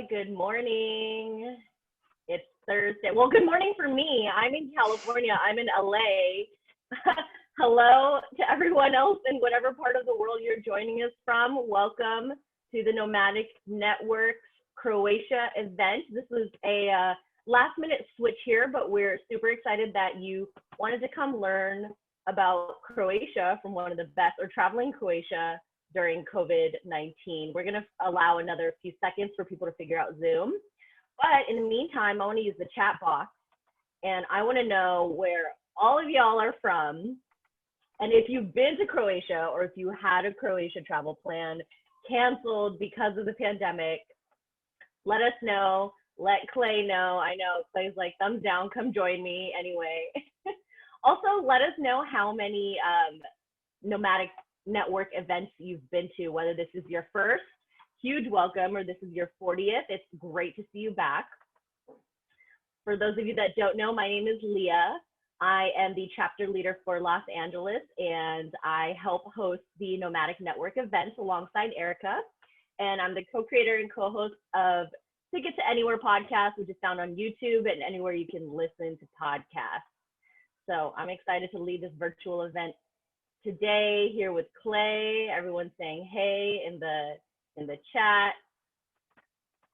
Good morning. It's Thursday. Well, good morning for me. I'm in California. I'm in LA. Hello to everyone else in whatever part of the world you're joining us from. Welcome to the Nomadic Network's Croatia event. This is a last minute switch here, but we're super excited that you wanted to come learn about Croatia from one of the best, or traveling Croatia during COVID-19. We're going to allow another few seconds for people to figure out Zoom. But in the meantime, I want to use the chat box, and I want to know where all of y'all are from. And if you've been to Croatia, or if you had a Croatia travel plan canceled because of the pandemic, let us know. Let Clay know. I know Clay's like, thumbs down, come join me anyway. Also, let us know how many Nomadic Network events you've been to, whether this is your first, huge welcome, or this is your 40th. It's great to see you back. For those of you that don't know, my name is Leah. I am the chapter leader for Los Angeles, and I help host the Nomadic Network events alongside Erica. And I'm the co-creator and co-host of Ticket to Anywhere podcast, which is found on YouTube and anywhere you can listen to podcasts. So I'm excited to lead this virtual event today here with Clay. Everyone's saying hey in the chat.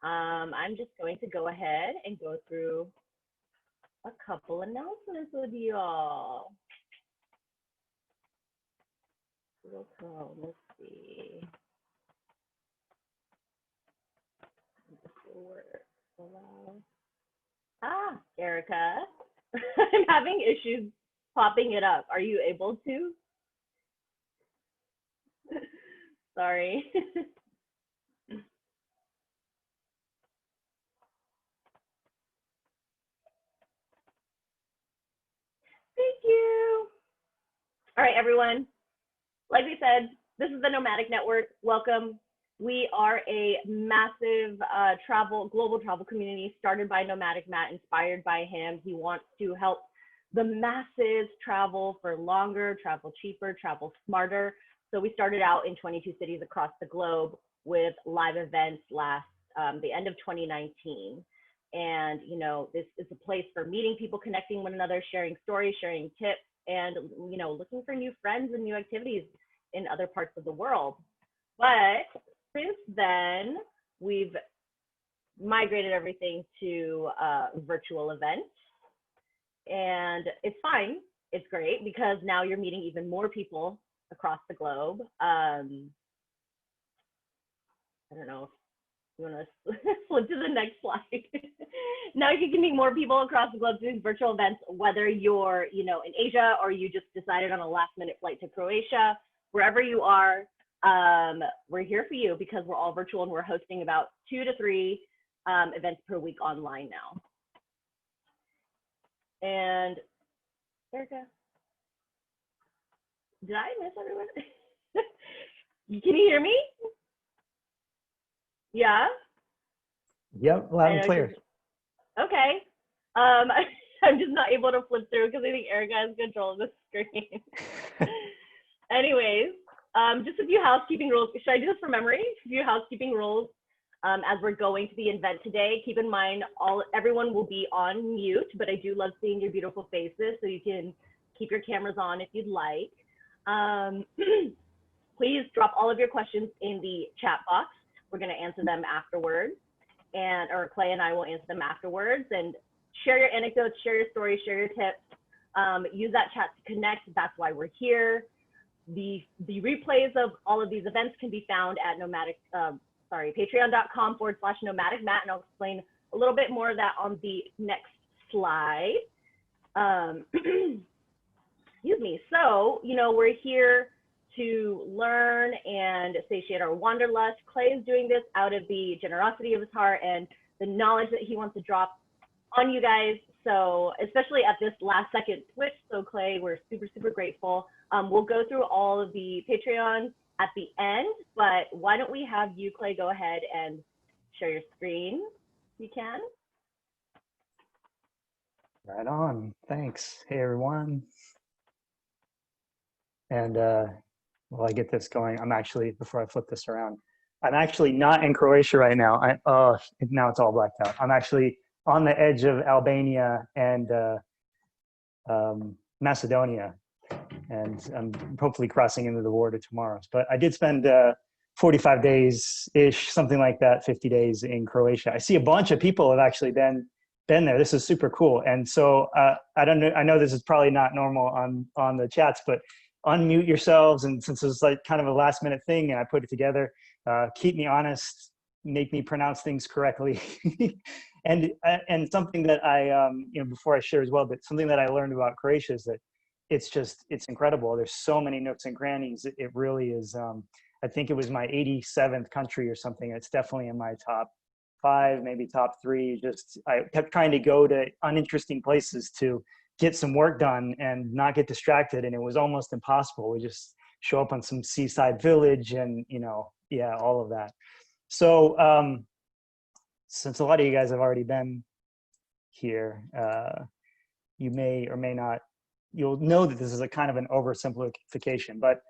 I'm just going to go ahead and go through a couple announcements with you all. Let's see. Erica. I'm having issues popping it up. Are you able to? Sorry. Thank you. All right, everyone. Like we said, this is the Nomadic Network. Welcome. We are a massive global travel community started by Nomadic Matt, inspired by him. He wants to help the masses travel for longer, travel cheaper, travel smarter. So we started out in 22 cities across the globe with live events the end of 2019. And, you know, this is a place for meeting people, connecting one another, sharing stories, sharing tips, and, you know, looking for new friends and new activities in other parts of the world. But since then, we've migrated everything to virtual events. And it's fine. It's great because now you're meeting even more people across the globe. I don't know if you want to flip to the next slide. Now you can meet more people across the globe doing virtual events, whether you're, you know, in Asia or you just decided on a last minute flight to Croatia. Wherever you are, we're here for you because we're all virtual and we're hosting about 2 to 3 events per week online now. And Erica, did I miss everyone? Can you hear me? Yeah? Yep, loud and clear. Okay. I'm just not able to flip through because I think Erica has control of the screen. Anyways, just a few housekeeping rules. Should I do this from memory? A few housekeeping rules as we're going to the event today. Keep in mind, everyone will be on mute, but I do love seeing your beautiful faces, so you can keep your cameras on if you'd like. Please drop all of your questions in the chat box. We're going to answer them afterwards, or Clay and I will answer them afterwards. And share your anecdotes, share your stories, share your tips. Use that chat to connect. That's why we're here. The replays of all of these events can be found at patreon.com/nomadic Matt, and I'll explain a little bit more of that on the next slide. Excuse me. So, you know, we're here to learn and satiate our wanderlust. Clay is doing this out of the generosity of his heart and the knowledge that he wants to drop on you guys. So especially at this last second switch. So Clay, we're super, super grateful. We'll go through all of the Patreons at the end, but why don't we have you, Clay, go ahead and share your screen if you can. Right on. Thanks. Hey, everyone. And while I get this going, I'm actually, before I flip this around, I'm actually not in Croatia right now. Now it's all blacked out. I'm actually on the edge of Albania and Macedonia, and I'm hopefully crossing into the border tomorrow. But I did spend 45 days ish, something like that, 50 days in Croatia. I see a bunch of people have actually been there. This is super cool. And so I don't know. I know this is probably not normal on the chats, but unmute yourselves. And since it was like kind of a last minute thing, and I put it together, keep me honest, make me pronounce things correctly. and something that I before I share as well, but something that I learned about Croatia is that it's incredible. There's so many nooks and crannies. It really is. I think it was my 87th country or something. It's definitely in my top 5, maybe top 3. I kept trying to go to uninteresting places to get some work done and not get distracted, and it was almost impossible. We just show up on some seaside village and all of that. So since a lot of you guys have already been here, you may or may not, you'll know that this is a kind of an oversimplification, but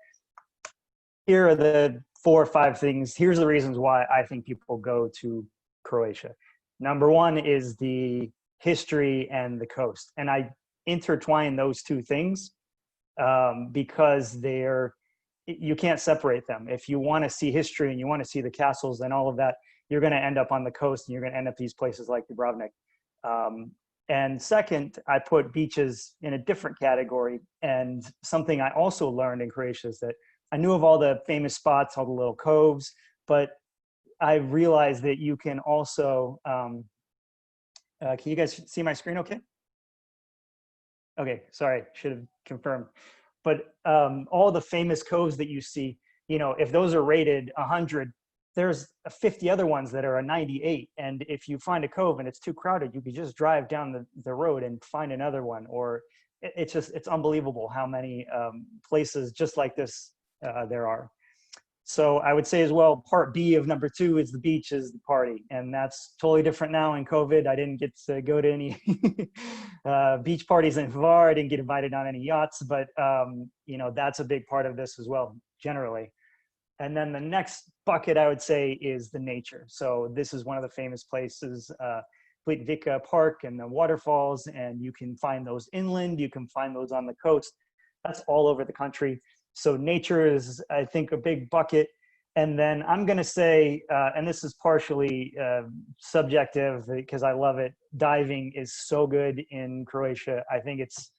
here are the 4 or 5 things. Here's the reasons why I think people go to Croatia. Number 1 is the history and the coast. And I intertwine those 2 things because you can't separate them. If you want to see history and you want to see the castles and all of that, you're going to end up on the coast, and you're going to end up these places like Dubrovnik. And second, I put beaches in a different category. And something I also learned in Croatia is that I knew of all the famous spots, all the little coves, but I realized that you can also, can you guys see my screen okay? Okay, sorry, should have confirmed. But all the famous coves that you see, if those are rated 100, there's 50 other ones that are a 98. And if you find a cove and it's too crowded, you could just drive down the road and find another one. Or it's unbelievable how many places just like this there are. So I would say as well, part B of number 2 is the beach is the party. And that's totally different now in COVID. I didn't get to go to any beach parties in Hvar. I didn't get invited on any yachts, but that's a big part of this as well, generally. And then the next bucket I would say is the nature. So this is one of the famous places, Plitvica Park and the waterfalls, and you can find those inland, you can find those on the coast. That's all over the country. So nature is, I think, a big bucket. And then I'm going to say, and this is partially subjective because I love it, diving is so good in Croatia. I think it's,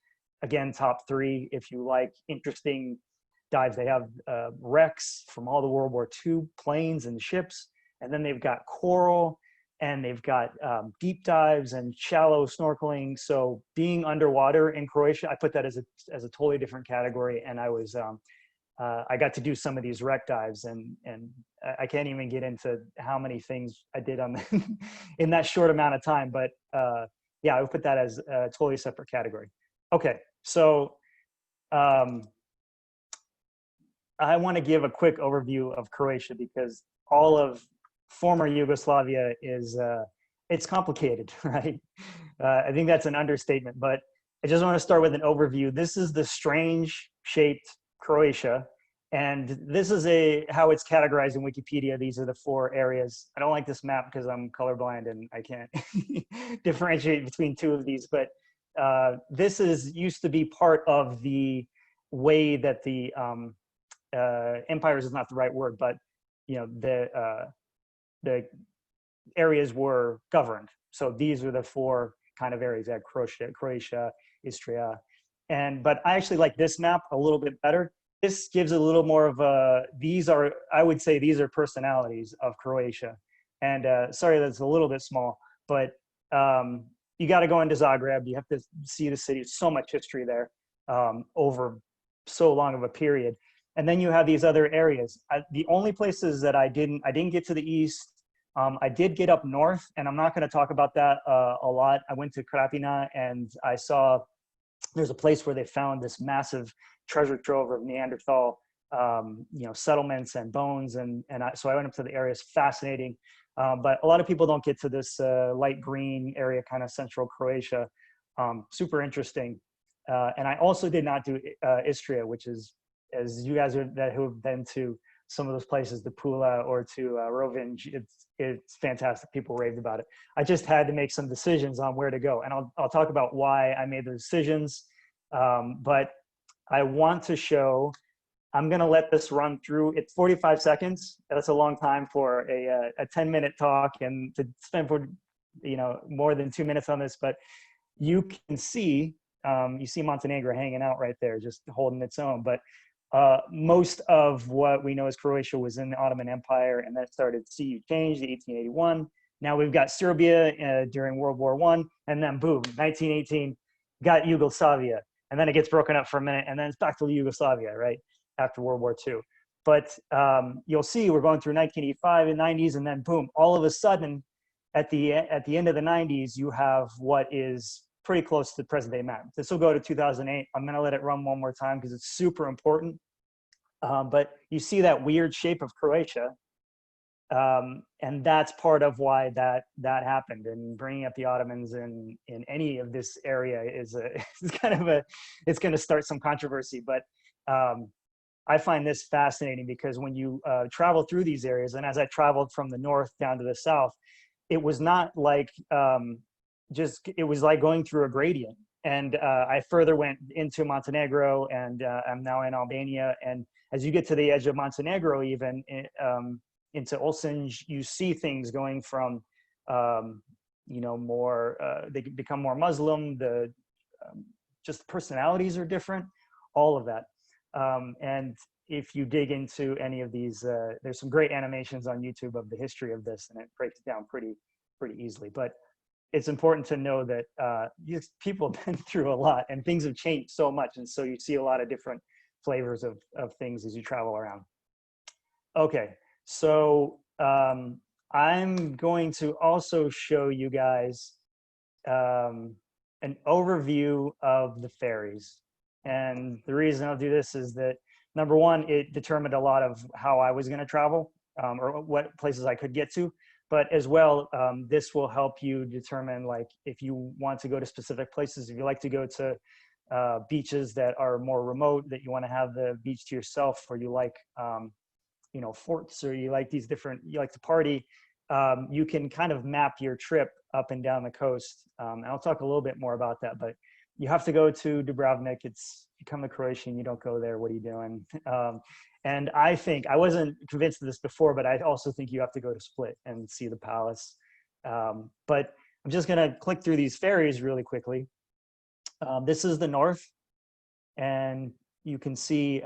again, top 3 if you like interesting dives. They have wrecks from all the World War II planes and ships. And then they've got coral, and they've got deep dives and shallow snorkeling. So being underwater in Croatia, I put that as a totally different category. And I was, I got to do some of these wreck dives, and I can't even get into how many things I did on in that short amount of time. But yeah, I would put that as a totally separate category. Okay, so I want to give a quick overview of Croatia because all of former Yugoslavia is, it's complicated, right? I think that's an understatement, but I just want to start with an overview. This is the strange shaped Croatia, and this is how it's categorized in Wikipedia. These are the 4 areas. I don't like this map because I'm colorblind and I can't differentiate between 2 of these, but this used to be part of the way that the empires is not the right word, but the areas were governed. So these are the 4 kind of areas: at Croatia, Istria. But I actually like this map a little bit better. This gives a little more of I would say these are personalities of Croatia. And sorry, that's a little bit small, but you got to go into Zagreb. You have to see the city. So much history there over so long of a period. And then you have these other areas. The only places that I didn't get to the east. I did get up north, and I'm not going to talk about that a lot. I went to Krapina, and I saw there's a place where they found this massive treasure trove of Neanderthal, settlements and bones, so I went up to the area. It's fascinating, but a lot of people don't get to this light green area, kind of central Croatia. Super interesting. And I also did not do Istria, which is, as you guys who have been to some of those places, to Pula or to Rovinj. It's fantastic. People raved about it. I just had to make some decisions on where to go, and I'll talk about why I made those decisions. But I want to show. I'm going to let this run through. It's 45 seconds. That's a long time for a 10-minute talk, and to spend more than 2 minutes on this. But you can see, you see Montenegro hanging out right there, just holding its own. But most of what we know as Croatia was in the Ottoman Empire, and that started to see change in 1881. Now we've got Serbia during World War I, and then boom, 1918, got Yugoslavia. And then it gets broken up for a minute, and then it's back to Yugoslavia, right? After World War II. But you'll see we're going through 1985 and 90s, and then boom, all of a sudden, at the end of the 90s, you have what is pretty close to the present day map. This will go to 2008. I'm going to let it run one more time because it's super important. But you see that weird shape of Croatia, and that's part of why that happened. And bringing up the Ottomans in any of this area is it's going to start some controversy. But I find this fascinating because when you travel through these areas, and as I traveled from the north down to the south, it was not like it was like going through a gradient. And I further went into Montenegro, and I'm now in Albania. And as you get to the edge of Montenegro, even into Olsinj, you see things going from, more, they become more Muslim, just personalities are different, all of that. And if you dig into any of these, there's some great animations on YouTube of the history of this, and it breaks it down pretty easily. But it's important to know that people have been through a lot, and things have changed so much. And so you see a lot of different flavors of things as you travel around. Okay, so I'm going to also show you guys an overview of the ferries. And the reason I'll do this is that, number one, it determined a lot of how I was going to travel, or what places I could get to. But as well, this will help you determine, like, if you want to go to specific places, if you like to go to beaches that are more remote, that you want to have the beach to yourself, or you like, forts, or you like you like to party, you can kind of map your trip up and down the coast. And I'll talk a little bit more about that, but you have to go to Dubrovnik. You come to Croatia and you don't go there, what are you doing? And I think, I wasn't convinced of this before, but I also think you have to go to Split and see the palace. But I'm just gonna click through these ferries really quickly. This is the north, and you can see,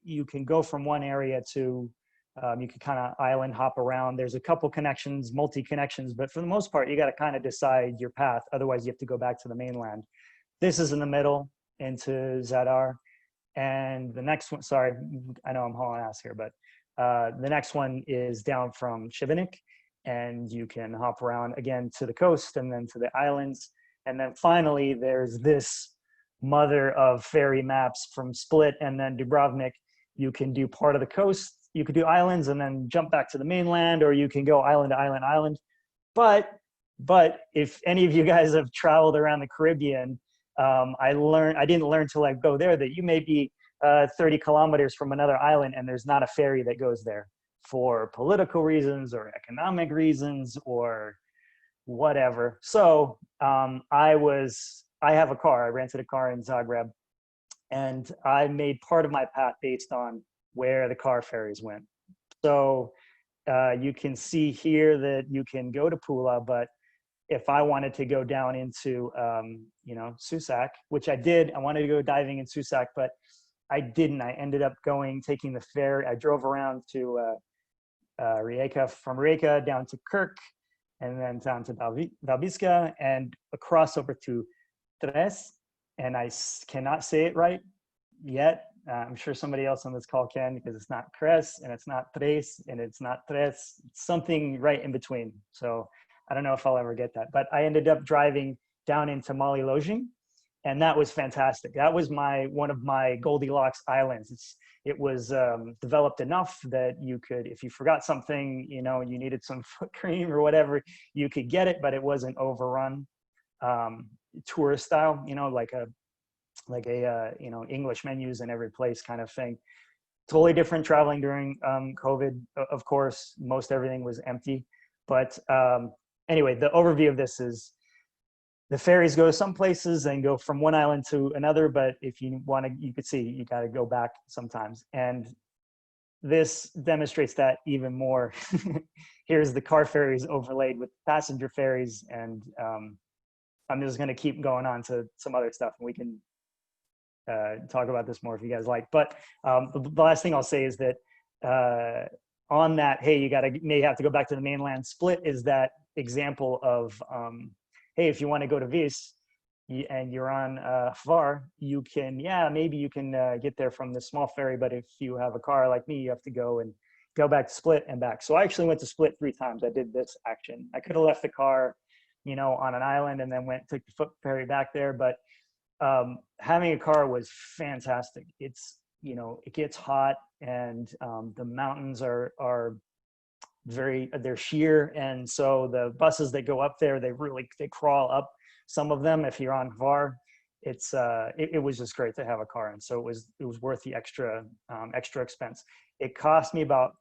you can go from one area to, you can kind of island hop around. There's a couple connections, multi-connections, but for the most part, you got to kind of decide your path. Otherwise, you have to go back to the mainland. This is in the middle into Zadar. And the next one, sorry, I know I'm hauling ass here, but the next one is down from Šibenik, and you can hop around again to the coast and then to the islands. And then finally, there's this mother of ferry maps from Split and then Dubrovnik. You can do part of the coast, you could do islands and then jump back to the mainland, or you can go island to island, island. But if any of you guys have traveled around the Caribbean, I didn't learn till I go there that you may be 30 kilometers from another island and there's not a ferry that goes there for political reasons or economic reasons or whatever. So I have a car. I rented a car in Zagreb, and I made part of my path based on where the car ferries went. So you can see here that you can go to Pula, but if I wanted to go down into, Susak, which I did, I wanted to go diving in Susak, but I didn't. I ended up taking the ferry. I drove around to Rijeka, from Rijeka down to Kirk, and then down to Dalbiska, and across over to Tres. And I cannot say it right yet. I'm sure somebody else on this call can, because it's not Cres, and it's not Tres, and it's not Tres. It's something right in between. So I don't know if I'll ever get that, but I ended up driving down into Mali Lojing, and that was fantastic. That was one of my Goldilocks islands. It was developed enough that you could, if you forgot something, you needed some foot cream or whatever, you could get it, but it wasn't overrun, tourist style, like a English menus in every place kind of thing. totally different traveling during COVID. Of course, most everything was empty. But anyway, the overview of this is the ferries go to some places and go from one island to another. But if you want to, you could see, you got to go back sometimes. And this demonstrates that even more. Here's the car ferries overlaid with passenger ferries. And I'm just going to keep going on to some other stuff, and we can talk about this more if you guys like. But the last thing I'll say is that on that, hey, may have to go back to the mainland. Split is that example of, hey, if you want to go to Vis and you're on Hvar, you can, maybe you can get there from the small ferry. But if you have a car like me, you have to go back to Split and back. So I actually went to Split 3 times. I did this action. I could have left the car, on an island and then took the foot ferry back there. But having a car was fantastic. It's, it gets hot, and the mountains are they're sheer. And so the buses that go up there, they crawl up some of them. If you're on Hvar, it was just great to have a car. And so it was worth the extra expense. It cost me about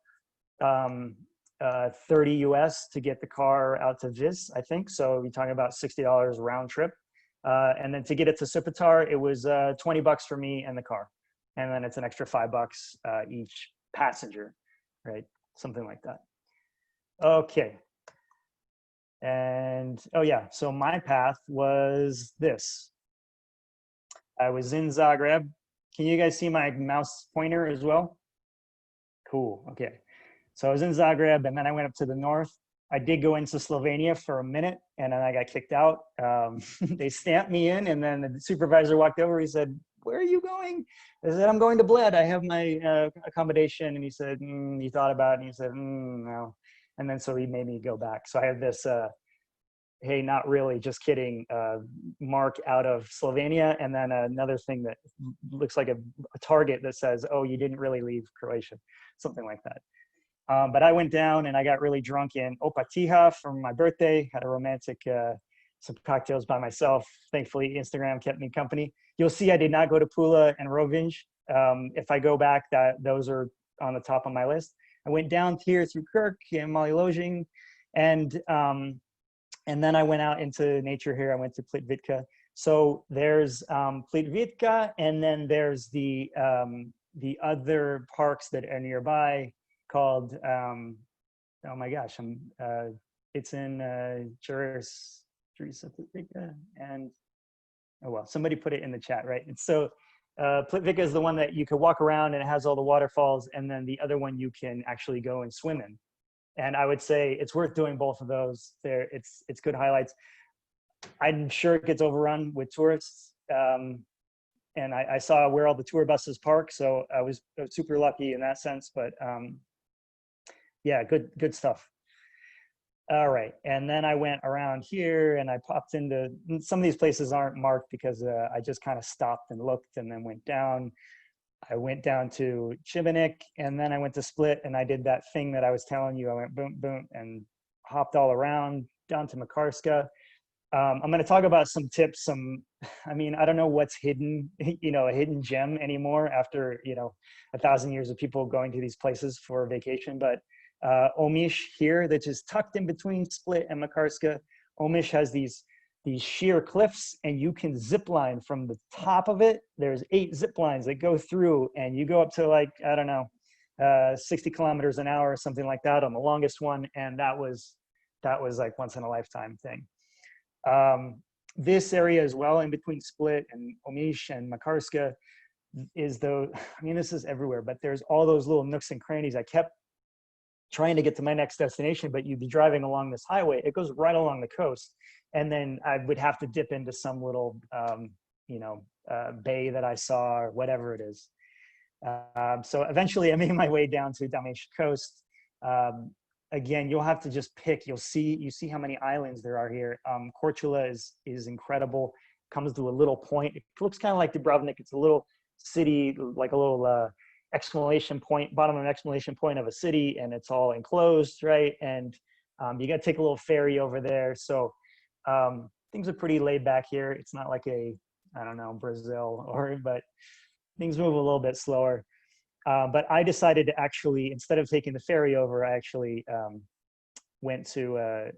30 US to get the car out to Vis, I think. So you're talking about $60 round trip. And then to get it to Supetar, it was $20 for me and the car. And then it's an extra $5 each passenger, right? Something like that. Okay. And, oh yeah, so my path was this. I was in Zagreb. Can you guys see my mouse pointer as well? Cool, okay. So I was in Zagreb, and then I went up to the north. I did go into Slovenia for a minute, and then I got kicked out. They stamped me in, and then the supervisor walked over. He said, "Where are you going?" I said, "I'm going to Bled. I have my accommodation." And he said, he thought about it, and he said, no. And then so he made me go back. So I have this, hey, not really, just kidding, mark out of Slovenia, and then another thing that looks like a target that says, "Oh, you didn't really leave Croatia," something like that. But I went down and I got really drunk in Opatija for my birthday, had a romantic, some cocktails by myself. Thankfully, Instagram kept me company. You'll see I did not go to Pula and Rovinj. If I go back, those are on the top of my list. I went down here through Kirk and Mali Lojing, and then I went out into nature here. I went to Plitvitka. So there's Plitvitka, and then there's the other parks that are nearby, called oh my gosh, it's in Juris and oh well, somebody put it in the chat, right? And so Plitvica is the one that you could walk around and it has all the waterfalls, and then the other one you can actually go and swim in. And I would say it's worth doing both of those. It's good highlights. I'm sure it gets overrun with tourists. And I saw where all the tour buses park, so I was super lucky in that sense. But yeah, good stuff. All right, and then I went around here and I popped into, some of these places aren't marked because I just kind of stopped and looked and then went down. I went down to Chibenik, and then I went to Split, and I did that thing that I was telling you. I went boom, boom, and hopped all around down to Makarska. I'm going to talk about some tips. I mean, I don't know what's hidden, a hidden gem anymore after, 1,000 years of people going to these places for vacation. But Omish here, that's just tucked in between Split and Makarska. Omish has these sheer cliffs, and you can zip line from the top of it. There's 8 zip lines that go through, and you go up to, like, I don't know, 60 kilometers an hour or something like that on the longest one. And that was like once in a lifetime thing. This area as well, in between Split and Omish and Makarska, this is everywhere, but there's all those little nooks and crannies. I kept trying to get to my next destination, but you'd be driving along this highway. It goes right along the coast. And then I would have to dip into some little, bay that I saw or whatever it is. So eventually I made my way down to Dalmatian coast. Again, you'll have to just pick. You see how many islands there are here. Korčula is incredible. Comes to a little point. It looks kind of like Dubrovnik. It's a little city, like a little exclamation point, bottom of an exclamation point of a city, and it's all enclosed, right? And you got to take a little ferry over there. So things are pretty laid back here. It's not like I don't know, Brazil, but things move a little bit slower. But I decided to actually, instead of taking the ferry over, I actually went to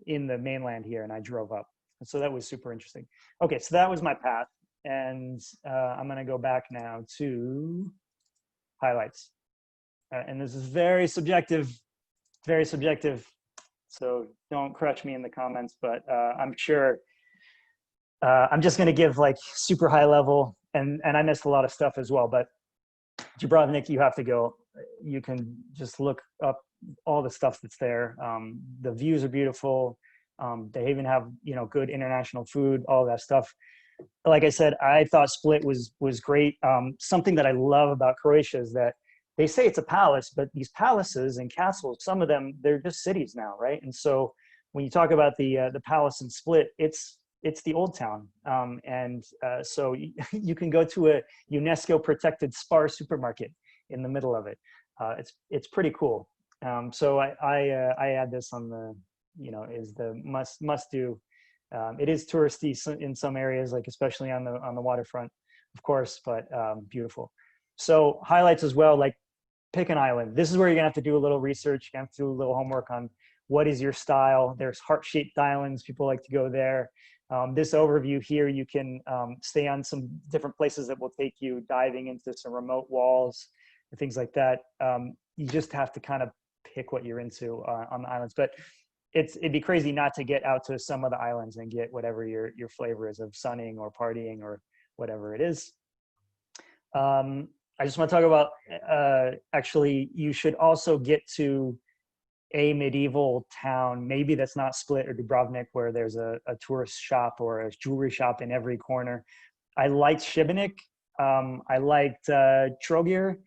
in the mainland here, and I drove up. And so that was super interesting. Okay, so that was my path, and I'm going to go back now to highlights. And this is very subjective, very subjective. So don't crush me in the comments, but I'm sure I'm just going to give like super high level, and I missed a lot of stuff as well. But Dubrovnik, you have to go. You can just look up all the stuff that's there. The views are beautiful. They even have, you know, good international food, all that stuff. Like I said, I thought Split was great. Something that I love about Croatia is that they say it's a palace, but these palaces and castles, some of them, they're just cities now, right? And so when you talk about the palace in Split, it's the old town. So you can go to a UNESCO protected Spar supermarket in the middle of it. It's pretty cool. So I add this on the, you know, is the must do. It is touristy in some areas, like especially on the waterfront, of course, but beautiful. So highlights as well, like pick an island. This is where you're gonna have to do a little research. You have to do a little homework on what is your style. There's heart-shaped islands. People like to go there. This overview here, you can stay on some different places that will take you diving into some remote walls and things like that. You just have to kind of pick what you're into on the islands. But it'd be crazy not to get out to some of the islands and get whatever your flavor is of sunning or partying or whatever it is. I just want to talk about, actually, you should also get to a medieval town, maybe that's not Split or Dubrovnik, where there's a tourist shop or a jewelry shop in every corner. I liked Šibenik. I liked Trogir.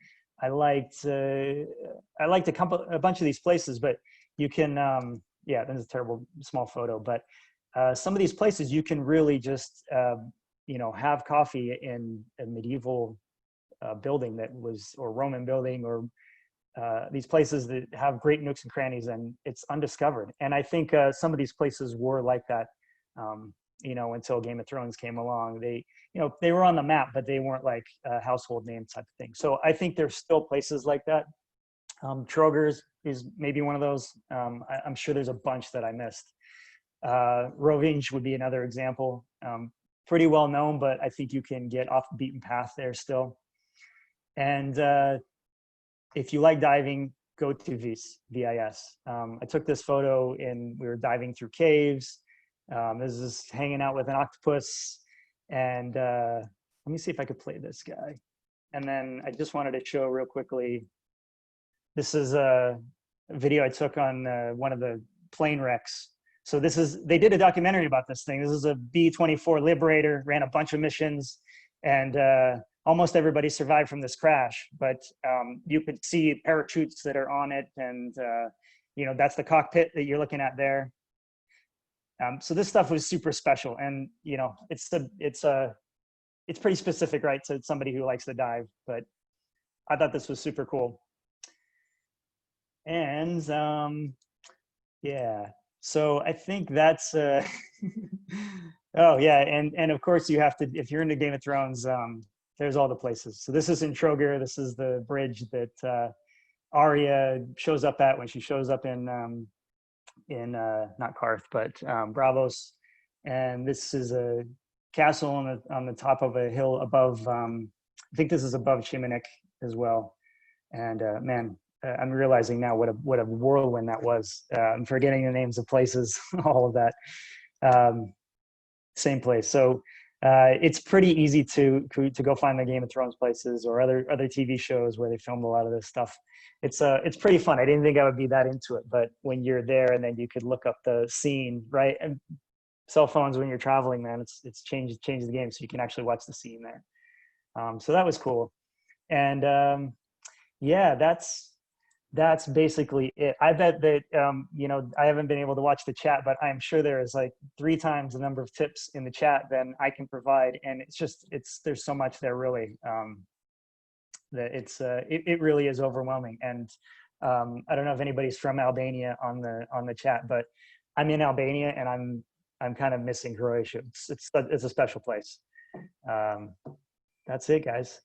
I liked a bunch of these places, but you can, yeah, this is a terrible small photo, but some of these places you can really just, you know, have coffee in a medieval building that was, or Roman building, or these places that have great nooks and crannies, and it's undiscovered. And I think some of these places were like that, you know, until Game of Thrones came along. They, you know, they were on the map, but they weren't like a household name type of thing. So I think there's still places like that. Trogers is maybe one of those. I'm sure there's a bunch that I missed. Rovinj would be another example. Pretty well known, but I think you can get off the beaten path there still. And if you like diving, go to Vis, V-I-S. I took this photo and we were diving through caves. This is hanging out with an octopus. And let me see if I could play this guy. And then I just wanted to show real quickly, this is a video I took on one of the plane wrecks. So this is, they did a documentary about this thing. This is a B-24 Liberator, ran a bunch of missions, and almost everybody survived from this crash. But you could see parachutes that are on it, and you know, that's the cockpit that you're looking at there. So this stuff was super special, and you know, it's pretty specific, right, to somebody who likes to dive. But I thought this was super cool. And yeah, so I think that's oh yeah, and of course you have to, if you're into Game of Thrones, there's all the places. So this is in Trogir. This is the bridge that Arya shows up at when she shows up in not Karth, but Bravos. And this is a castle on the top of a hill above, I think this is above Šibenik as well. And man, I'm realizing now what a whirlwind that was. I'm forgetting the names of places, all of that. Same place. So it's pretty easy to go find the Game of Thrones places or other TV shows where they filmed a lot of this stuff. It's pretty fun. I didn't think I would be that into it, but when you're there and then you could look up the scene, right? And cell phones when you're traveling, man, it's changed the game, so you can actually watch the scene there. So that was cool. And yeah, that's basically it. I bet that, you know, I haven't been able to watch the chat, but I'm sure there is like 3 times the number of tips in the chat than I can provide. And there's so much there, really, that it really is overwhelming. And I don't know if anybody's from Albania on the chat, but I'm in Albania and I'm kind of missing Croatia. It's a special place. That's it, guys.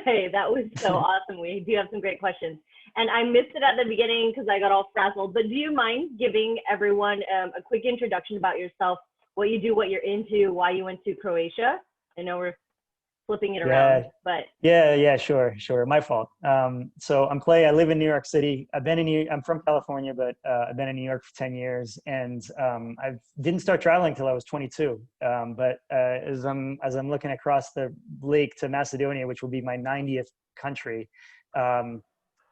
Hey, that was so awesome. We do have some great questions. And I missed it at the beginning because I got all frazzled, but do you mind giving everyone a quick introduction about yourself, what you do, what you're into, why you went to Croatia? I know we're flipping it around, Yeah, but yeah, sure. My fault. So I'm Clay. I live in New York City. I'm from California, but I've been in New York for 10 years, and I didn't start traveling till I was 22. But as I'm looking across the lake to Macedonia, which will be my 90th country, um,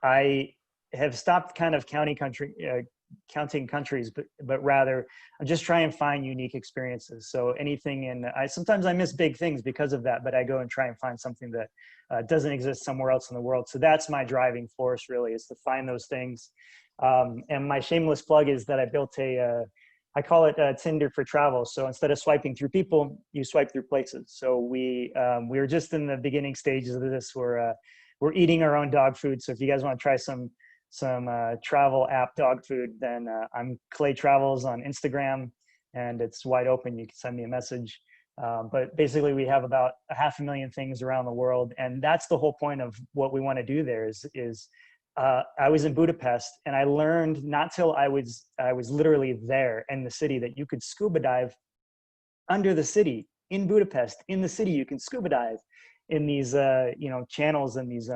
I have stopped kind of counting countries, but rather I just try and find unique experiences. So anything sometimes I miss big things because of that, but I go and try and find something that doesn't exist somewhere else in the world. So that's my driving force, really, is to find those things. And my shameless plug is that I built I call it Tinder for travel. So instead of swiping through people, you swipe through places. So we were just in the beginning stages of this. We're eating our own dog food. So if you guys want to try some travel app dog food, then I'm Clay Travels on Instagram, and it's wide open. You can send me a message. But basically, we have about 500,000 things around the world, and that's the whole point of what we want to do there. Is I was in Budapest, and I learned not till I was literally there in the city that you could scuba dive under the city in Budapest. In the city, you can scuba dive in these channels and these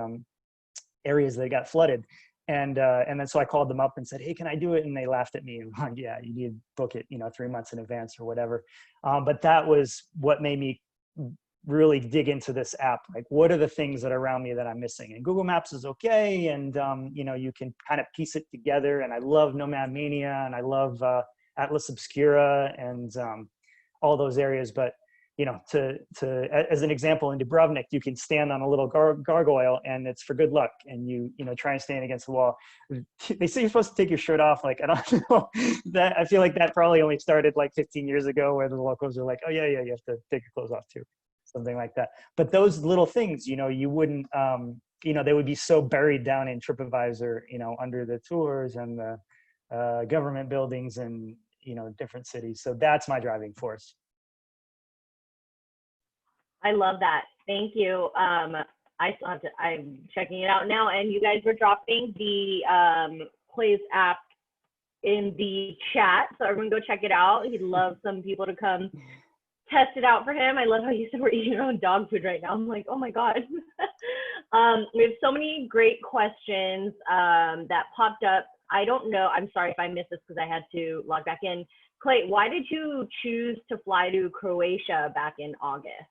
areas that got flooded. And then so I called them up and said, hey, can I do it? And they laughed at me and like, yeah, you need to book it, 3 months in advance or whatever. But that was what made me really dig into this app. Like, what are the things that are around me that I'm missing? And Google Maps is okay. And, you can kind of piece it together. And I love Nomad Mania, and I love Atlas Obscura, and all those areas. But as an example, in Dubrovnik, you can stand on a little gargoyle, and it's for good luck. And you try and stand against the wall. They say you're supposed to take your shirt off. Like, I don't know that. I feel like that probably only started like 15 years ago, where the locals are like, oh yeah, you have to take your clothes off too, something like that. But those little things, you wouldn't, they would be so buried down in TripAdvisor, under the tours and the government buildings and different cities. So that's my driving force. I love that. Thank you. I'm checking it out now, and you guys were dropping the Clay's app in the chat, so everyone go check it out. He'd love some people to come test it out for him. I love how you said we're eating our own dog food right now. I'm like, oh my God. We have so many great questions that popped up. I don't know. I'm sorry if I missed this because I had to log back in. Clay, why did you choose to fly to Croatia back in August?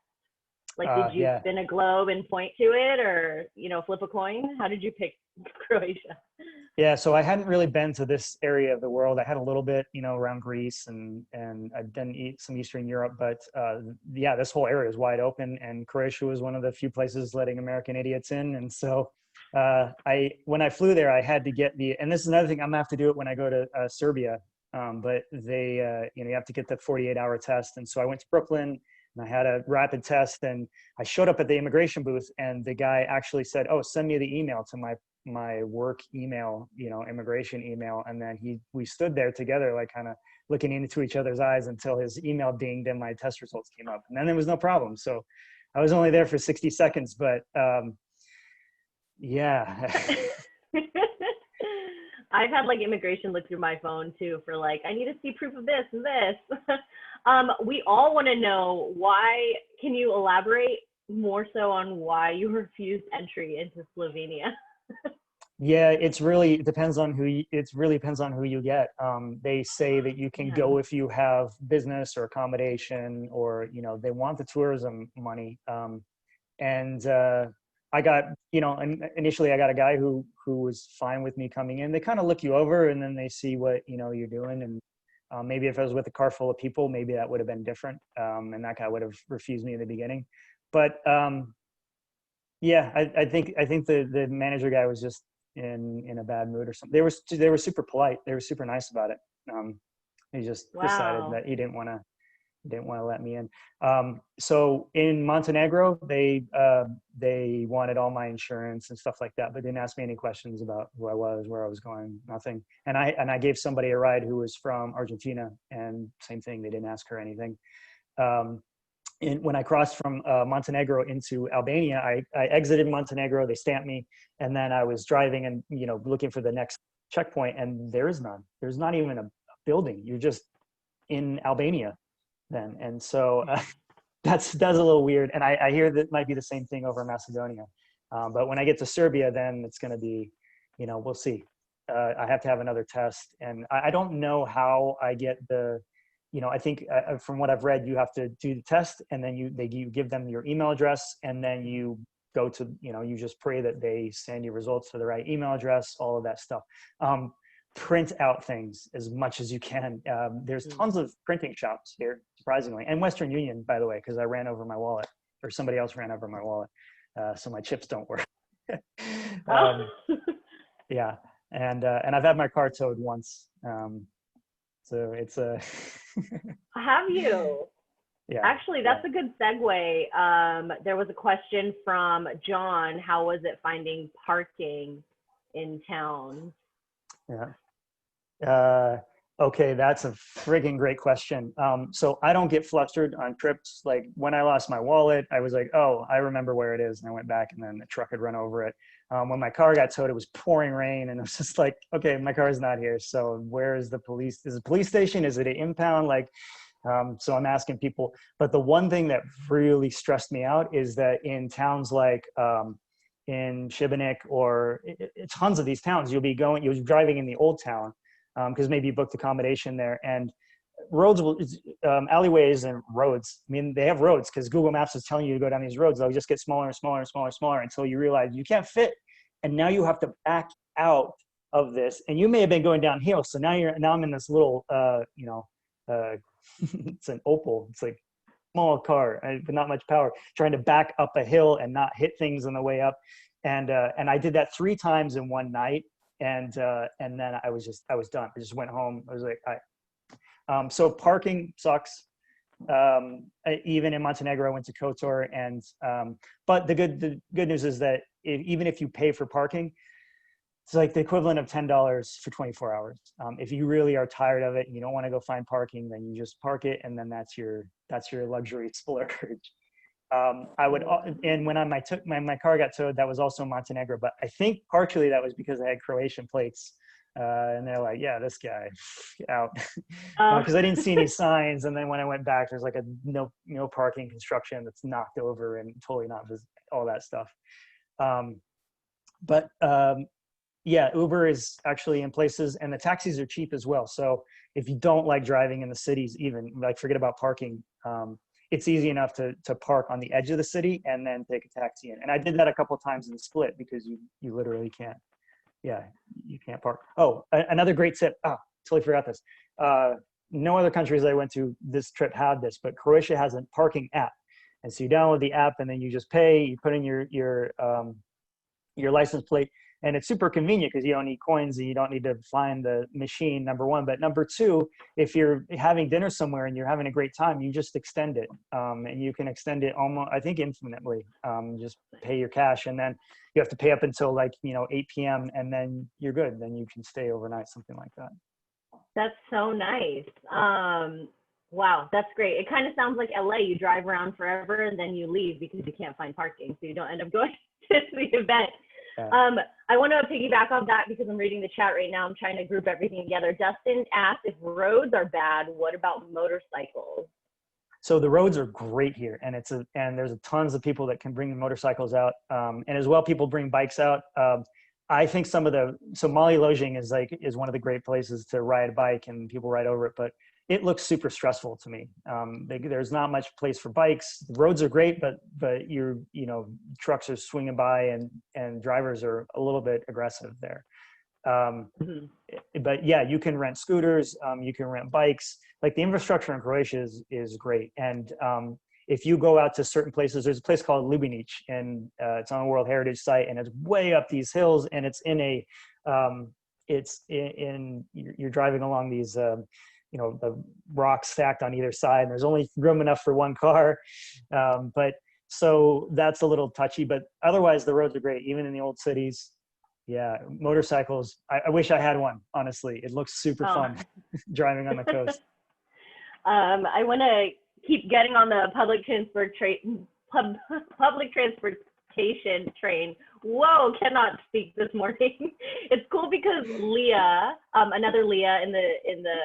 Like, did you spin a globe and point to it, or, flip a coin? How did you pick Croatia? Yeah, so I hadn't really been to this area of the world. I had a little bit, around Greece, and I'd done some Eastern Europe, but this whole area is wide open, and Croatia was one of the few places letting American idiots in. And so when I flew there, I had to get and this is another thing, I'm gonna have to do it when I go to Serbia, but they, you have to get the 48-hour test. And so I went to Brooklyn, and I had a rapid test, and I showed up at the immigration booth, and the guy actually said, oh, send me the email to my work email, immigration email. And then we stood there together, like kind of looking into each other's eyes until his email dinged and my test results came up. And then there was no problem. So I was only there for 60 seconds, but yeah. I've had like immigration look through my phone too for like, I need to see proof of this and this. We all want to know why. Can you elaborate more so on why you refused entry into Slovenia? Yeah, it depends on who you get. They say that you can go if you have business or accommodation, or they want the tourism money. I got, initially I got a guy who was fine with me coming in. They kind of look you over, and then they see what you're doing. And maybe if I was with a car full of people, maybe that would have been different. And that guy would have refused me in the beginning. But yeah, I think the manager guy was just in a bad mood or something. They were super polite. They were super nice about it. He just decided that he didn't want to let me in. So in Montenegro, they wanted all my insurance and stuff like that, but didn't ask me any questions about who I was, where I was going, nothing. And I gave somebody a ride who was from Argentina, and same thing. They didn't ask her anything. when I crossed from Montenegro into Albania, I exited Montenegro, they stamped me, and then I was driving and, looking for the next checkpoint, and there is none. There's not even a building. You're just in Albania then. And so that's a little weird. And I hear that might be the same thing over Macedonia. But when I get to Serbia, then it's going to be, we'll see. I have to have another test, and I don't know how I get I think from what I've read, you have to do the test, and then you give them your email address, and then you go to, you just pray that they send you results to the right email address, all of that stuff. Print out things as much as you can. There's tons of printing shops here, surprisingly, and Western Union, by the way, because I ran over my wallet, or somebody else ran over my wallet, so my chips don't work. Yeah, and I've had my car towed once. So it's a. Have you? Yeah. Actually, that's a good segue. There was a question from John. How was it finding parking in town? Yeah. Okay, that's a friggin' great question. So I don't get flustered on trips. Like when I lost my wallet, I was like, oh, I remember where it is. And I went back, and then the truck had run over it. When my car got towed, it was pouring rain, and it was just like, okay, my car is not here. So where is the police? Is it a police station? Is it an impound? So I'm asking people. But the one thing that really stressed me out is that in towns like in Šibenik or tons of these towns, you'll be driving in the old town because maybe you booked accommodation there, and roads alleyways and roads. I mean, they have roads because Google Maps is telling you to go down these roads. They'll just get smaller and smaller and smaller and smaller until you realize you can't fit, and now you have to back out of this. And you may have been going downhill, so now I'm in this little, it's an Opel. It's like small car, but not much power. Trying to back up a hill and not hit things on the way up, and I did that 3 times in one night, and then I was done. I just went home. I was like, so parking sucks. Even in Montenegro, I went to Kotor, and but the good news is that even if you pay for parking, it's like the equivalent of $10 for 24 hours. If you really are tired of it and you don't want to go find parking, then you just park it, and then that's your luxury splurge. And when my car got towed, that was also Montenegro, but I think partially that was because I had Croatian plates. And they're like, yeah, this guy out, because I didn't see any signs. And then when I went back, there's like a no parking construction that's knocked over and totally not all that stuff. Yeah, Uber is actually in places, and the taxis are cheap as well. So if you don't like driving in the cities, even like forget about parking, it's easy enough to park on the edge of the city and then take a taxi in. And I did that a couple of times in Split because you literally can't. Yeah, you can't park. Oh, another great tip. Totally forgot this. No other countries I went to this trip had this, but Croatia has a parking app. And so you download the app, and then you just pay, you put in your license plate, and it's super convenient because you don't need coins and you don't need to find the machine, number one. But number two, if you're having dinner somewhere and you're having a great time, you just extend it. And you can extend it almost, I think, infinitely. Just pay your cash, and then you have to pay up until 8 p.m. and then you're good. Then you can stay overnight, something like that. That's so nice. Wow, that's great. It kind of sounds like LA. You drive around forever and then you leave because you can't find parking, so you don't end up going to the event. Yeah. I want to piggyback on that because I'm reading the chat right now. I'm trying to group everything together. Dustin asked if roads are bad. What about motorcycles? So the roads are great here, and there's tons of people that can bring the motorcycles out, and as well people bring bikes out. I think so Mali Lojing is one of the great places to ride a bike, and people ride over it, but it looks super stressful to me. There's not much place for bikes. The roads are great, but trucks are swinging by, and drivers are a little bit aggressive there. But yeah, you can rent scooters, you can rent bikes. Like the infrastructure in Croatia is great. And if you go out to certain places, there's a place called Lubinic, and it's on a World Heritage Site, and it's way up these hills, and it's you're driving along these the rocks stacked on either side, and there's only room enough for one car. But so that's a little touchy, but otherwise the roads are great, even in the old cities. Yeah, motorcycles. I wish I had one, honestly. It looks super fun driving on the coast. I want to keep getting on the public transportation train. Whoa, cannot speak this morning. It's cool because Leah, another Leah in the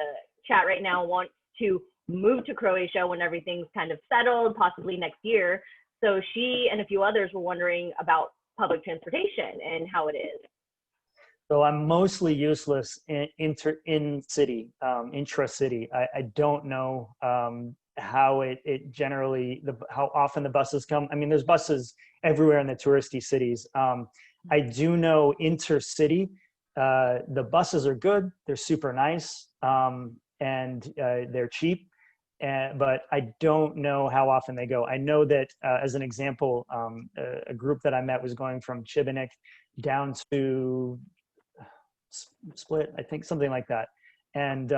chat right now, wants to move to Croatia when everything's kind of settled, possibly next year. So she and a few others were wondering about public transportation and how it is. So I'm mostly useless intra-city. I don't know how it generally, how often the buses come. I mean, there's buses everywhere in the touristy cities. I do know intercity, the buses are good. They're super nice, and they're cheap. But I don't know how often they go. I know that, as an example, a group that I met was going from Šibenik down to Split, I think, something like that. And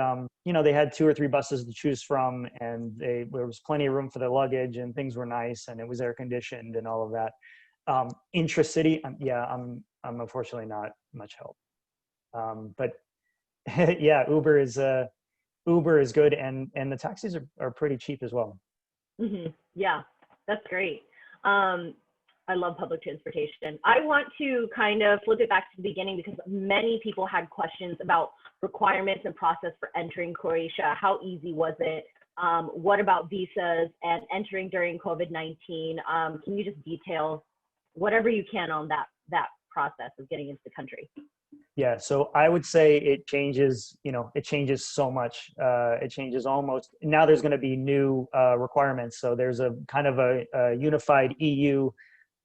you know, they had 2 or 3 buses to choose from, and there was plenty of room for their luggage, and things were nice, and it was air conditioned and all of that. Intracity, yeah, I'm unfortunately not much help. But yeah, Uber is good, and the taxis are pretty cheap as well. Yeah, that's great. I love public transportation. I want to kind of flip it back to the beginning because many people had questions about requirements and process for entering Croatia. How easy was it? What about visas and entering during COVID-19? Can you just detail whatever you can on that process of getting into the country? Yeah, so I would say it changes, you know, it changes so much. It changes almost, now there's going to be new requirements. So there's a kind of a unified EU,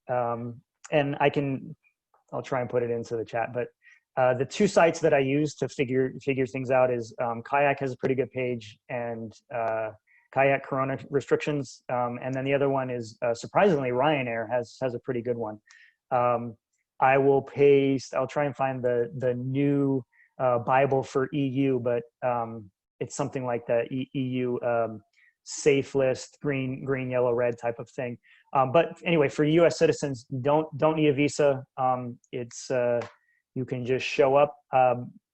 and I'll try and put it into the chat, but the 2 sites that I use to figure things out is Kayak has a pretty good page, and Kayak Corona restrictions, and then the other one is surprisingly Ryanair has a pretty good one. I'll try and find the new Bible for EU, but it's something like the EU safe list, green, yellow, red type of thing. But anyway, for US citizens, don't need a visa. You can just show up.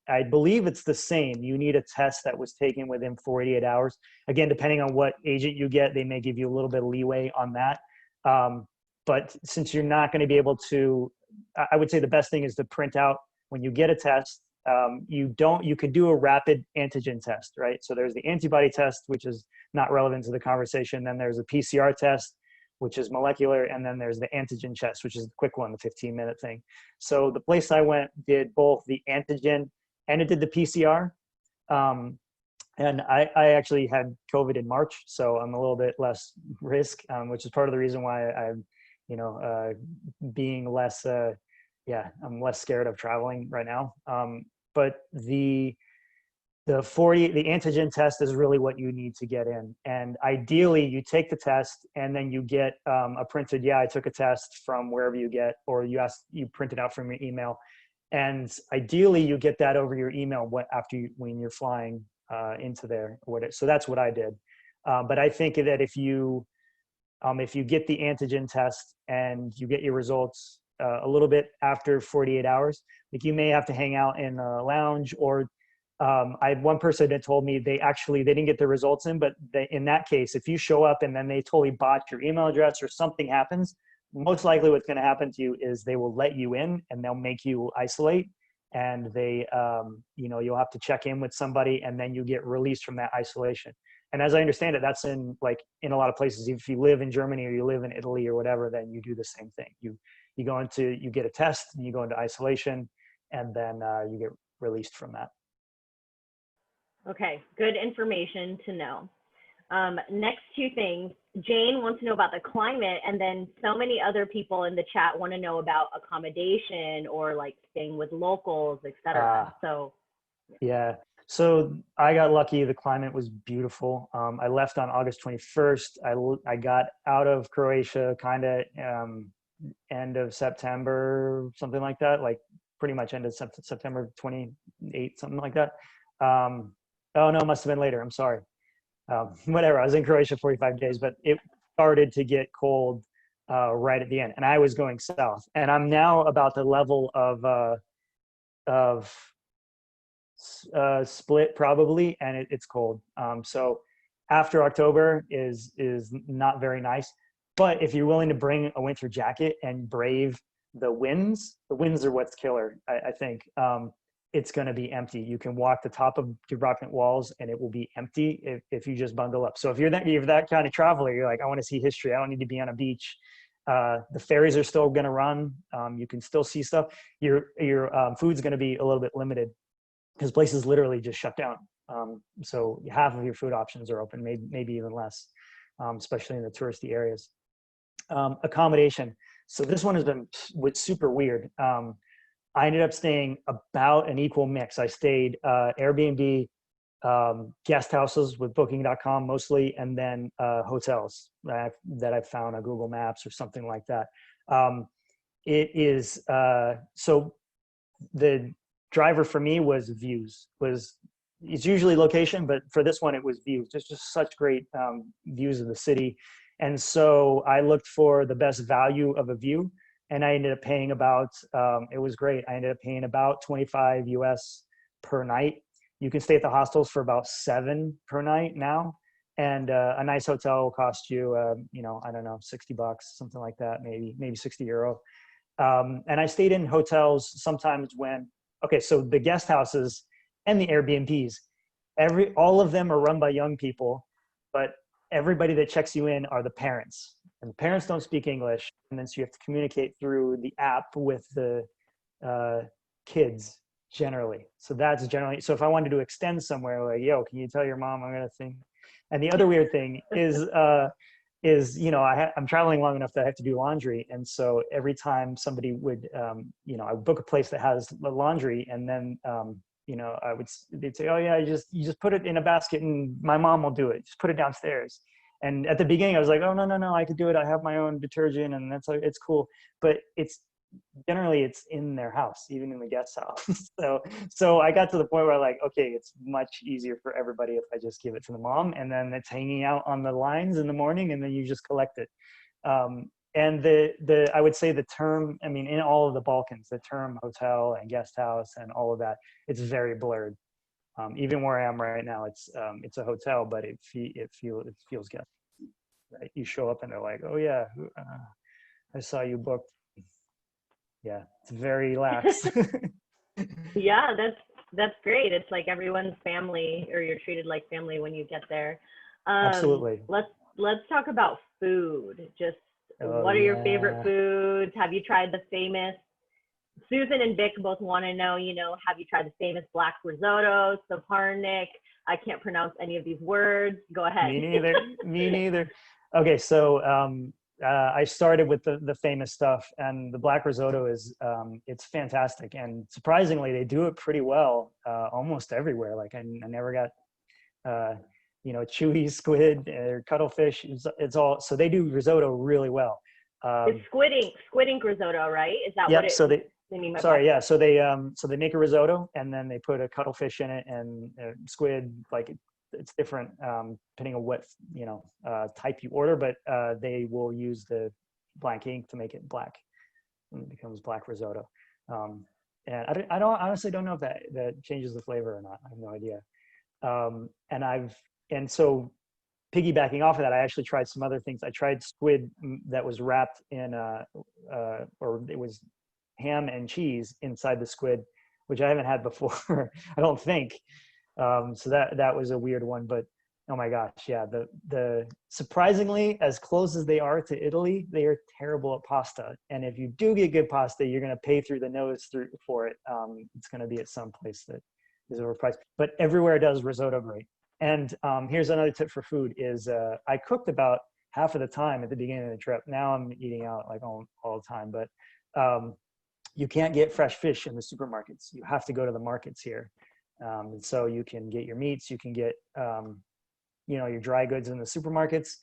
I believe it's the same. You need a test that was taken within 48 hours. Again, depending on what agent you get, they may give you a little bit of leeway on that. But since you're not going to be able to, I would say the best thing is to print out when you get a test. You could do a rapid antigen test, right? So there's the antibody test, which is not relevant to the conversation. Then there's a PCR test, which is molecular. And then there's the antigen test, which is the quick one, the 15-minute thing. So the place I went did both the antigen and it did the PCR. And I actually had COVID in March, so I'm a little bit less risk, which is part of the reason why I'm, being less, I'm less scared of traveling right now. But the antigen test is really what you need to get in. And ideally you take the test and then you get a printed, I took a test from wherever you get, or you print it out from your email. And ideally you get that over your email when you're flying into there. So that's what I did. But I think that if you get the antigen test and you get your results a little bit after 48 hours, like you may have to hang out in a lounge, or I had one person that told me they didn't get the results in, but in that case, if you show up and then they totally bot your email address or something happens, most likely what's going to happen to you is they will let you in and they'll make you isolate, and you'll have to check in with somebody and then you get released from that isolation. And as I understand it, that's in a lot of places. If you live in Germany or you live in Italy or whatever, then you do the same thing. You get a test and you go into isolation, and then you get released from that. Okay, good information to know. Next 2 things. Jane wants to know about the climate, and then so many other people in the chat want to know about accommodation or like staying with locals, etc. Yeah. So I got lucky. The climate was beautiful. I left on August 21st. I got out of Croatia kind of end of September, something like that, like pretty much end of September 28th, something like that. Oh no, it must have been later. I'm sorry. Whatever. I was in Croatia 45 days, but it started to get cold right at the end, and I was going south. And I'm now about the level of Split probably, and it's cold. So after October is not very nice. But if you're willing to bring a winter jacket and brave the winds are what's killer, I think. It's going to be empty. You can walk the top of Dubrovnik walls and it will be empty if you just bundle up. So if you're that kind of traveler, you're like, I want to see history. I don't need to be on a beach. The ferries are still going to run. You can still see stuff. Your food's going to be a little bit limited because places literally just shut down. So half of your food options are open, maybe even less, especially in the touristy areas. Accommodation. So this one has been super weird. I ended up staying about an equal mix. I stayed Airbnb, guest houses with booking.com mostly, and then hotels that I found on Google Maps or something like that. It is, so the driver for me was views. It's usually location, but for this one it was views. Just such great views of the city. And so I looked for the best value of a view, and I ended up paying about, it was great. I ended up paying about 25 US per night. You can stay at the hostels for about $7 per night now. And a nice hotel will cost you, I don't know, $60, something like that, maybe 60 euro. And I stayed in hotels sometimes so the guest houses and the Airbnbs, all of them are run by young people, but everybody that checks you in are the parents, and the parents don't speak English. And then so you have to communicate through the app with the kids generally. So that's generally, so if I wanted to extend somewhere, like, yo, can you tell your mom I'm going to think? And the other weird thing is I'm traveling long enough that I have to do laundry. And so every time somebody would, I would book a place that has the laundry, and then, they'd say, oh yeah, you just put it in a basket and my mom will do it. Just put it downstairs. And at the beginning I was like, oh, no, I could do it. I have my own detergent and it's cool. But generally it's in their house, even in the guest house. So I got to the point where okay, it's much easier for everybody if I just give it to the mom, and then it's hanging out on the lines in the morning, and then you just collect it. And I would say the term, in all of the Balkans, the term hotel and guest house and all of that, it's very blurred. Even where I am right now, it's a hotel, but it feels guest. Right? You show up and they're like, oh yeah, I saw you booked. Yeah, it's very lax. Yeah, that's great. It's like everyone's family, or you're treated like family when you get there. Absolutely. Let's talk about food. Just what are your favorite foods? Have you tried the famous? Susan and Vic both want to know, have you tried the famous black risotto, saparnik? I can't pronounce any of these words. Go ahead. Me neither. Okay, so I started with the famous stuff, and the black risotto is it's fantastic, and surprisingly they do it pretty well almost everywhere. Like I never got chewy squid or cuttlefish. It's all, so they do risotto really well. It's squid ink risotto, right? Is that what it? So they mean by sorry, yeah. So they make a risotto, and then they put a cuttlefish in it, and squid. Like it's different depending on what type you order, but they will use the black ink to make it black, and it becomes black risotto. And I honestly don't know if that changes the flavor or not. I have no idea. And so piggybacking off of that, I actually tried some other things. I tried squid that was wrapped in or it was ham and cheese inside the squid, which I haven't had before. I don't think. So that was a weird one, but oh my gosh, yeah. The surprisingly, as close as they are to Italy, they are terrible at pasta. And if you do get good pasta, you're going to pay through the nose for it. It's going to be at some place that is overpriced, but everywhere does risotto great. And here's another tip for food is I cooked about half of the time at the beginning of the trip. Now I'm eating out like all the time, but you can't get fresh fish in the supermarkets. You have to go to the markets here. And so you can get your meats, you can get your dry goods in the supermarkets.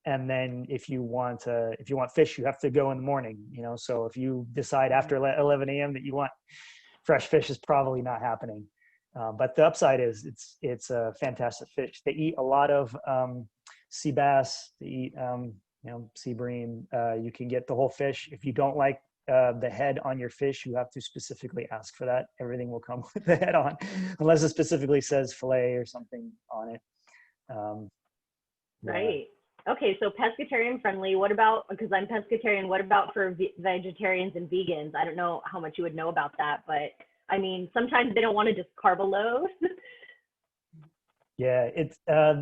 And then if you want fish, you have to go in the morning, so if you decide after 11 a.m. that you want fresh fish, is probably not happening. But the upside is it's a fantastic fish. They eat a lot of sea bass. They eat sea bream. You can get the whole fish. If you don't like the head on your fish, you have to specifically ask for that. Everything will come with the head on, unless it specifically says fillet or something on it. Yeah. Right. Okay, so pescatarian friendly. What about, because I'm pescatarian, what about for vegetarians and vegans? I don't know how much you would know about that, but I mean, sometimes they don't want to just carb a load. Yeah, it's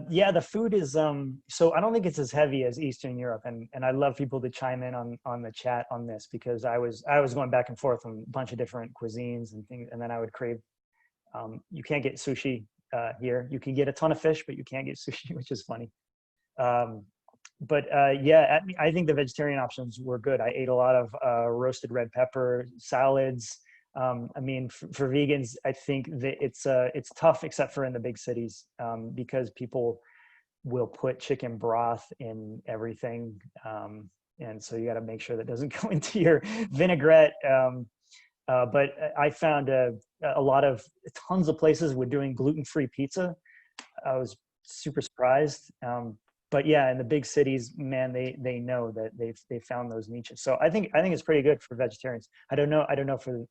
yeah, the food is so I don't think it's as heavy as Eastern Europe, and I love people to chime in on the chat on this, because I was going back and forth on a bunch of different cuisines and things, and then I would crave you can't get sushi here. You can get a ton of fish, but you can't get sushi, which is funny. Um, but yeah, I think the vegetarian options were good. I ate a lot of roasted red pepper salads. I mean, for vegans, I think that it's tough, except for in the big cities, because people will put chicken broth in everything, and so you got to make sure that doesn't go into your vinaigrette. But I found a lot of tons of places were doing gluten-free pizza. I was super surprised. But yeah, in the big cities, man, they know that they found those niches. So I think it's pretty good for vegetarians. I don't know for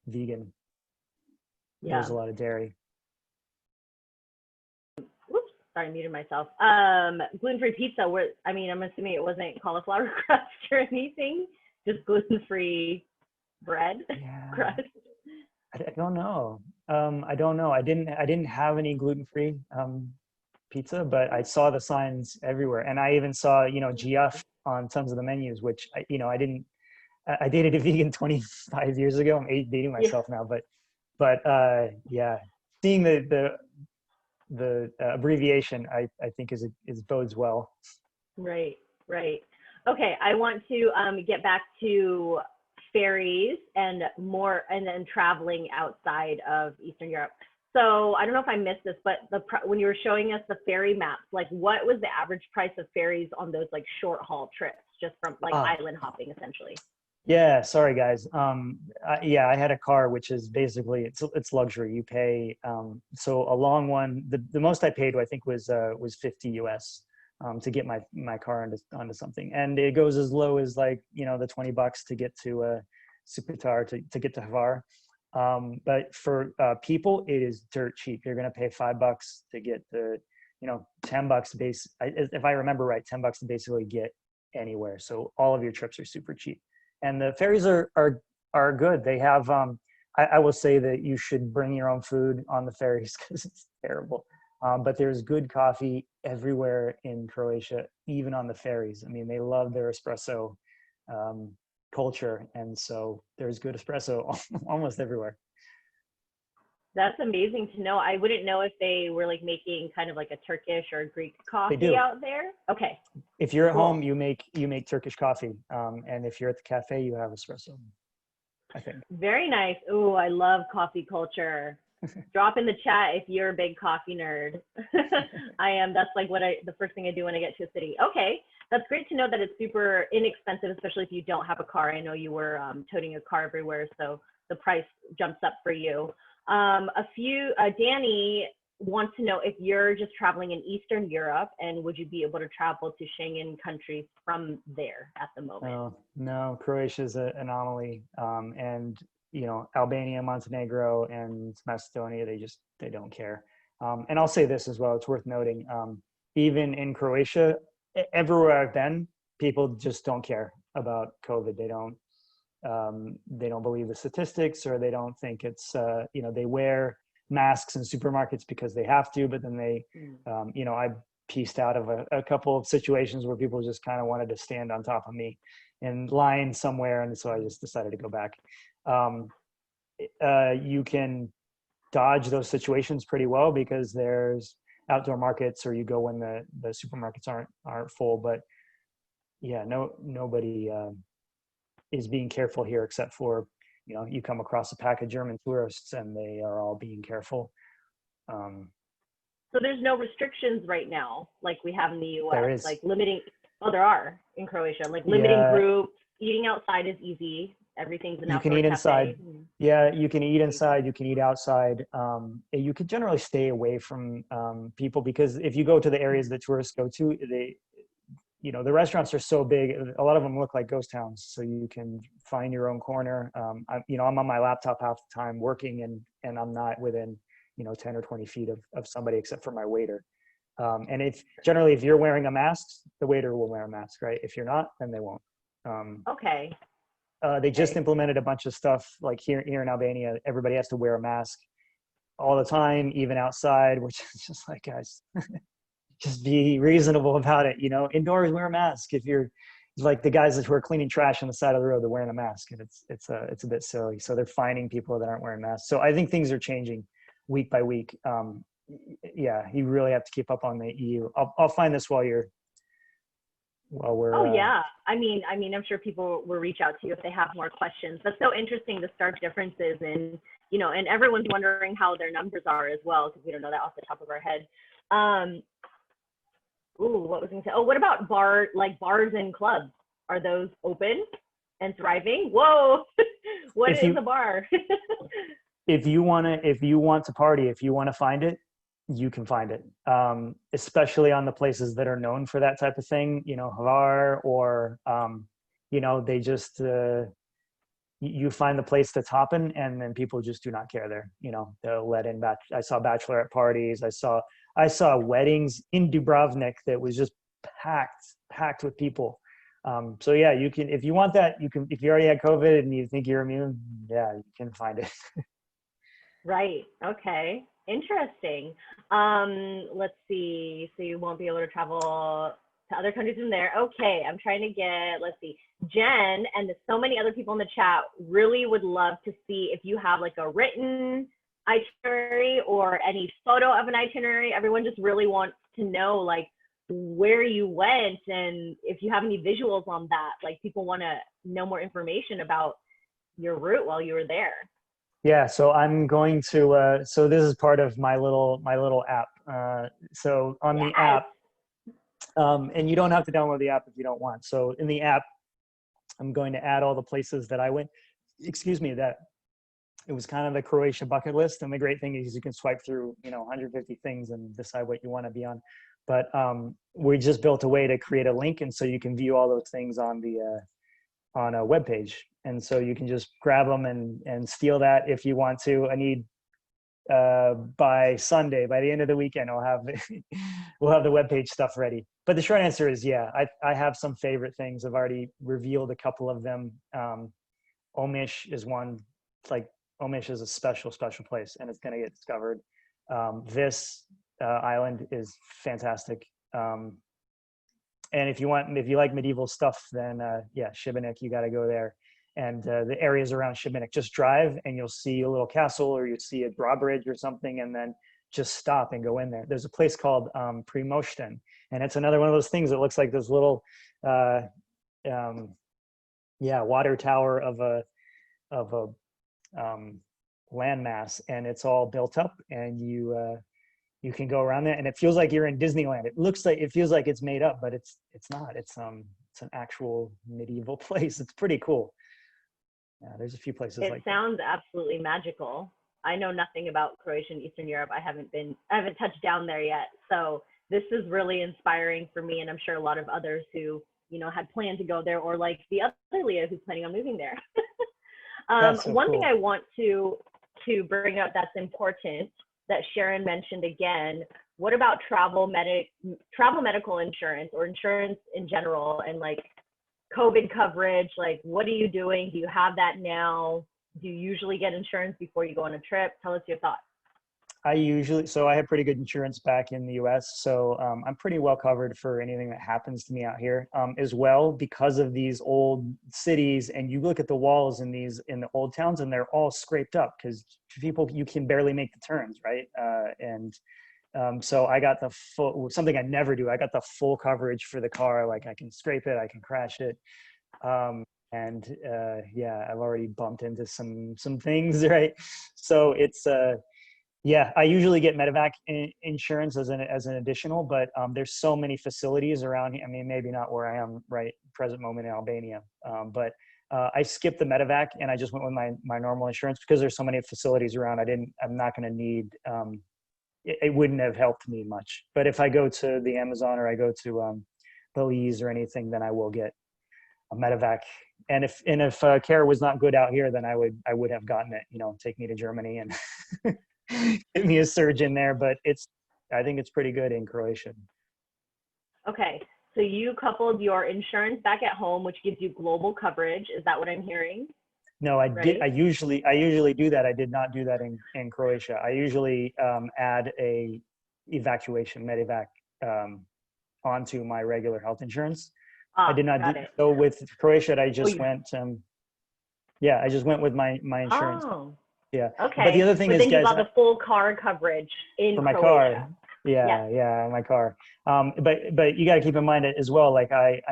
vegan. There's Yeah. a lot of dairy. Whoops, sorry, I muted myself. Gluten-free pizza, where, I mean, I'm assuming it wasn't cauliflower crust or anything, just gluten-free bread Yeah, crust. I don't know. I don't know. I didn't have any gluten-free pizza, but I saw the signs everywhere, and I even saw GF on tons of the menus, which I didn't. I dated a vegan 25 years ago. I'm dating Yeah. myself now, but yeah, seeing the abbreviation, I think is bodes well. Right, right. Okay, I want to get back to ferries and more, and then traveling outside of Eastern Europe. So I don't know if I missed this, but when you were showing us the ferry maps, like what was the average price of ferries on those like short haul trips, just from like Ah, island hopping essentially? yeah. Sorry, guys. Yeah, I had a car, which is basically it's luxury. You pay so a long one. The most I paid, I think, was 50 US to get my car onto something, and it goes as low as like the $20 to get to Supatar to get to Hvar. But for people, it is dirt cheap. You're gonna pay $5 to get the $10 base. If I remember right, $10 to basically get anywhere. So all of your trips are super cheap, and the ferries are good. They have I will say that you should bring your own food on the ferries because it's terrible. But there's good coffee everywhere in Croatia, even on the ferries. I mean, they love their espresso um, culture, and so there's good espresso almost everywhere. That's amazing to know. I wouldn't know if they were like making kind of like a Turkish or Greek They coffee do. out there. Okay, If you're at home, cool. you make Turkish coffee, and if you're at the cafe, you have espresso. I think. Very nice. Ooh, I love coffee culture. Drop in the chat if you're a big coffee nerd. I am. That's like the first thing I do when I get to a city. Okay, that's great to know that it's super inexpensive, especially if you don't have a car. I know you were toting a car everywhere, so the price jumps up for you. Danny wants to know if you're just traveling in Eastern Europe, and would you be able to travel to Schengen countries from there at the moment? No, no, Croatia is an anomaly, and Albania, Montenegro, and Macedonia, they don't care. And I'll say this as well; it's worth noting. Even in Croatia, everywhere I've been, people just don't care about COVID. They don't believe the statistics, or they don't think it's they wear masks in supermarkets because they have to, but then I pieced out of a couple of situations where people just kind of wanted to stand on top of me in line somewhere, and so I just decided to go back. um, you can dodge those situations pretty well because there's outdoor markets, or you go when the supermarkets aren't full. But yeah, nobody is being careful here, except for you come across a pack of German tourists and they are all being careful. um, So there's no restrictions right now, like we have in the there US, is. like limiting, oh, there are in Croatia, like limiting Yeah, groups, eating outside is easy. Everything's an you can outdoor eat inside. cafe. Yeah, you can eat Amazing. inside, you can eat outside. You can generally stay away from people, because if you go to the areas that tourists go to, the restaurants are so big, a lot of them look like ghost towns, so you can find your own corner. I'm on my laptop half the time working, and I'm not within 10 or 20 feet of somebody except for my waiter. And if you're wearing a mask, the waiter will wear a mask, right? If you're not, then they won't. Okay. They just Okay. implemented a bunch of stuff like here in Albania, everybody has to wear a mask all the time, even outside, which is just like, guys, just be reasonable about it. Indoors, wear a mask. If you're like the guys who are cleaning trash on the side of the road, they're wearing a mask, and it's a bit silly. So they're fining people that aren't wearing masks. So I think things are changing week by week. Yeah, you really have to keep up on the EU. I'll find this while we're Oh yeah. I'm sure people will reach out to you if they have more questions. That's so interesting, the stark differences in, and everyone's wondering how their numbers are as well, because we don't know that off the top of our head. What was I gonna say? Oh, what about bars and clubs? Are those open and thriving? Whoa, what is a bar? If you want to party, if you want to find it, you can find it. Especially on the places that are known for that type of thing, Hvar, or they just you find the place that's hopping, and then people just do not care there. They'll let in I saw bachelorette parties. I saw weddings in Dubrovnik that was just packed with people. So yeah, you can, if you want that, you can, if you already had COVID and you think you're immune, yeah, you can find it. Right. Okay. Interesting. Let's see. So you won't be able to travel to other countries from there. Okay. I'm trying to let's see. Jen and so many other people in the chat really would love to see if you have like a written itinerary or any photo of an itinerary. Everyone just really wants to know like where you went, and if you have any visuals on that. Like, people want to know more information about your route while you were there. Yeah, so I'm going to. So this is part of my little app. So on the app, and you don't have to download the app if you don't want. So in the app, I'm going to add all the places that I went. Excuse me, that it was kind of the Croatia bucket list. And the great thing is you can swipe through, 150 things and decide what you want to be on. But we just built a way to create a link, and so you can view all those things on a web page. And so you can just grab them and steal that if you want to. I need by Sunday, by the end of the weekend, we'll have the webpage stuff ready. But the short answer is, yeah, I have some favorite things. I've already revealed a couple of them. Omish is one. Like, Omish is a special place, and it's going to get discovered. This island is fantastic. And if you like medieval stuff, then yeah, Šibenik, you got to go there. And the areas around Šibenik, just drive and you'll see a little castle, or you see a drawbridge or something, and then just stop and go in there. There's a place called Primošten, and it's another one of those things that looks like this little water tower of a landmass, and it's all built up, and you can go around there, and it feels like you're in Disneyland. It feels like it's made up, but it's not. It's an actual medieval place. It's pretty cool. Yeah, there's a few places like that. It sounds absolutely magical. I know nothing about Croatia and Eastern Europe. I haven't touched down there yet. So this is really inspiring for me, and I'm sure a lot of others who, had planned to go there, or like the other Leah who's planning on moving there. One thing I want to bring up that's important that Sharon mentioned again, what about travel medical insurance, or insurance in general, and like COVID coverage? Like, what are you doing? Do you have that now? Do you usually get insurance before you go on a trip? Tell us your thoughts. I have pretty good insurance back in the US. So I'm pretty well covered for anything that happens to me out here, as well, because of these old cities. And you look at the walls in the old towns, and they're all scraped up because you can barely make the turns, right? So I got the full, something I never do. I got the full coverage for the car. Like, I can scrape it, I can crash it. Yeah, I've already bumped into some things, right? So it's, yeah, I usually get medevac insurance as an additional, but there's so many facilities around here. I mean, maybe not where I am right present moment in Albania, but I skipped the medevac and I just went with my normal insurance because there's so many facilities around. I'm not going to need, it wouldn't have helped me much. But if I go to the Amazon, or I go to Belize or anything, then I will get a medevac. And if care was not good out here, then I would have gotten it, take me to Germany and get me a surgeon there. But it's I think it's pretty good in Croatia. Okay. So you coupled your insurance back at home, which gives you global coverage. Is that what I'm hearing? No, I did. Right? I usually do that. I did not do that in Croatia. I usually add a medevac onto my regular health insurance. I Ah, did not do got it. so with Croatia. I Oh, just went. I just went with my insurance. oh, Yeah, but the okay. other thing But is, then you guys, got the full car coverage in for my car. Croatia. Yes. Yeah, my car. But you got to keep in mind as well. Like I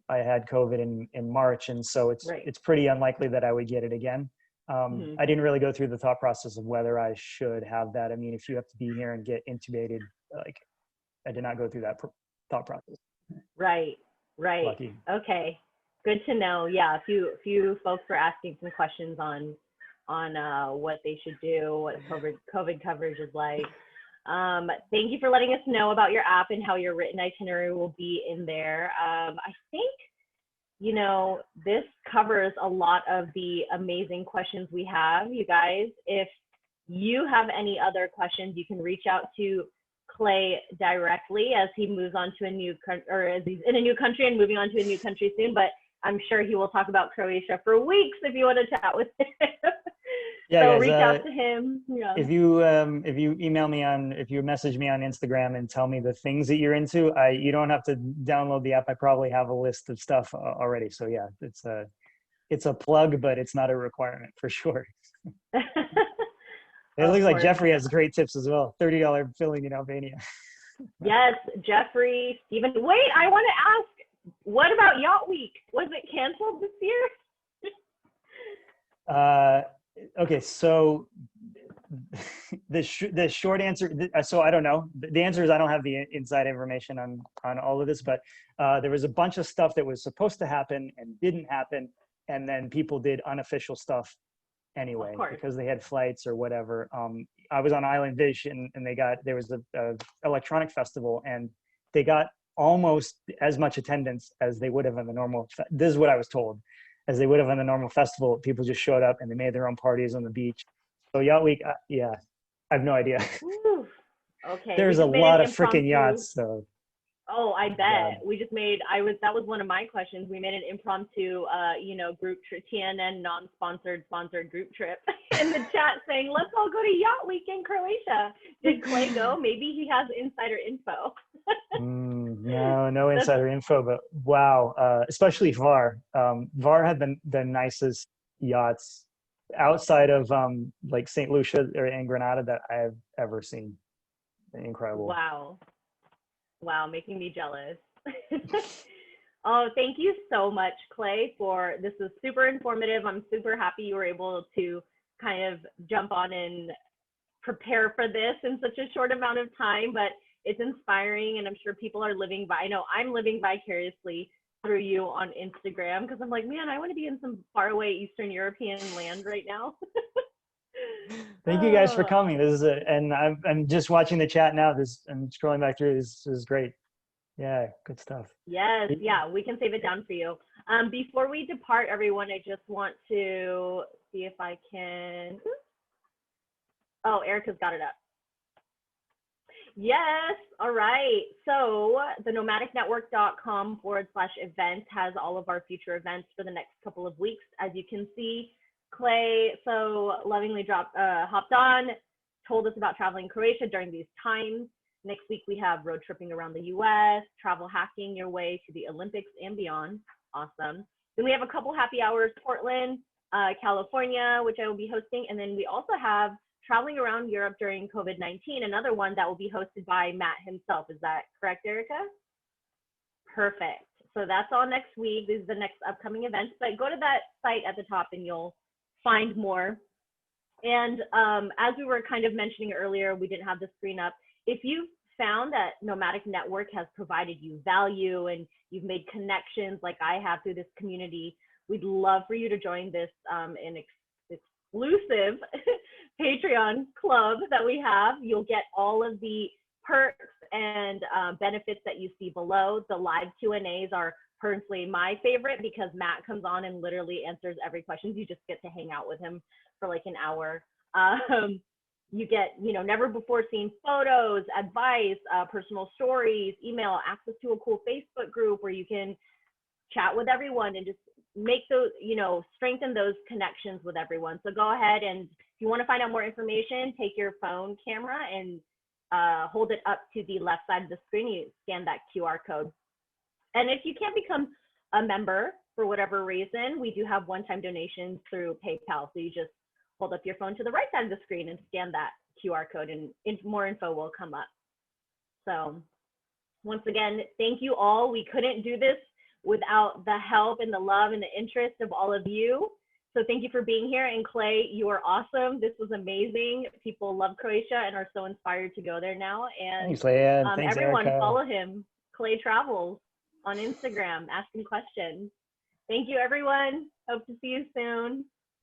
had COVID in March, and so Right. it's pretty unlikely that I would get it again. Hmm. I didn't really go through the thought process of whether I should have that. I mean, if you have to be here and get intubated, like I did not go through that thought process. Right. Right. Lucky. Okay. Good to know. Yeah. A few folks were asking some questions on what they should do, what COVID coverage is like. Thank you for letting us know about your app and how your written itinerary will be in there. I think, this covers a lot of the amazing questions we have, you guys. If you have any other questions, you can reach out to Clay directly as he moves on to a new country, or as he's in a new country and moving on to a new country soon. But I'm sure he will talk about Croatia for weeks if you want to chat with him. Yeah, So guys. reach out to him. Yeah. If you email me if you message me on Instagram and tell me the things that you're into, you don't have to download the app. I probably have a list of stuff already. So yeah, it's a plug, but it's not a requirement for sure. It Of looks like course. Jeffrey has great tips as well. $30 filling in Albania. Yes, Jeffrey, Stephen. Wait, I want to ask, what about Yacht Week? Was it canceled this year? Okay, so the short answer. So I don't know. The answer is I don't have the inside information on all of this, but there was a bunch of stuff that was supposed to happen and didn't happen, and then people did unofficial stuff anyway because they had flights or whatever. I was on Island Vish and there was a electronic festival and they got almost as much attendance as they would have in the normal. This is what I was told, as they would have on the normal festival. People just showed up and they made their own parties on the beach. So Yacht Week, yeah, I have no idea. Ooh, okay, There's a lot of freaking yachts. So. Oh, I bet. We just made, that was one of my questions. We made an impromptu, group trip, TNN non-sponsored, sponsored group trip in the chat saying, let's all go to Yacht Week in Croatia. Did Clay go? Maybe he has insider info. No insider info, but wow. Especially VAR. VAR had the nicest yachts outside of like St. Lucia or in Granada that I've ever seen. Incredible. Wow, making me jealous. Oh, thank you so much, Clay, this was super informative. I'm super happy you were able to kind of jump on and prepare for this in such a short amount of time, but it's inspiring and I'm sure people are I know I'm living vicariously through you on Instagram because I'm like, man, I want to be in some faraway Eastern European land right now. Thank you guys for coming. This is and I'm just watching the chat now. I'm scrolling back through. This is great. Yeah, good stuff. Yes, yeah, we can save it down for you. Before we depart, everyone, I just want to see if I can. Oh, Erica's got it up. Yes, all right. So the nomadicnetwork.com/events has all of our future events for the next couple of weeks. As you can see, Clay so lovingly hopped on, told us about traveling Croatia during these times. Next week, we have road tripping around the US, travel hacking your way to the Olympics and beyond. Awesome. Then we have a couple happy hours, Portland, California, which I will be hosting. And then we also have traveling around Europe during COVID-19, another one that will be hosted by Matt himself. Is that correct, Erica? Perfect. So that's all next week. These are the next upcoming events, but go to that site at the top and you'll find more. And as we were kind of mentioning earlier, we didn't have the screen up. If you've found that Nomadic Network has provided you value and you've made connections like I have through this community, we'd love for you to join this exclusive Patreon club that we have. You'll get all of the perks and benefits that you see below. The live Q&As are personally my favorite because Matt comes on and literally answers every question. You just get to hang out with him for like an hour. you get, never before seen photos, advice, personal stories, email, access to a cool Facebook group where you can chat with everyone and just make those, strengthen those connections with everyone. So go ahead, and if you want to find out more information, take your phone camera and hold it up to the left side of the screen. You scan that QR code. And if you can't become a member for whatever reason, we do have one-time donations through PayPal. So you just hold up your phone to the right side of the screen and scan that QR code, and more info will come up. So once again, thank you all. We couldn't do this without the help and the love and the interest of all of you. So thank you for being here. And Clay, you are awesome. This was amazing. People love Croatia and are so inspired to go there now. And Thanks, Leah. Thanks, everyone, Erica. follow him, Clay Travels, on Instagram, asking questions. Thank you, everyone. Hope to see you soon.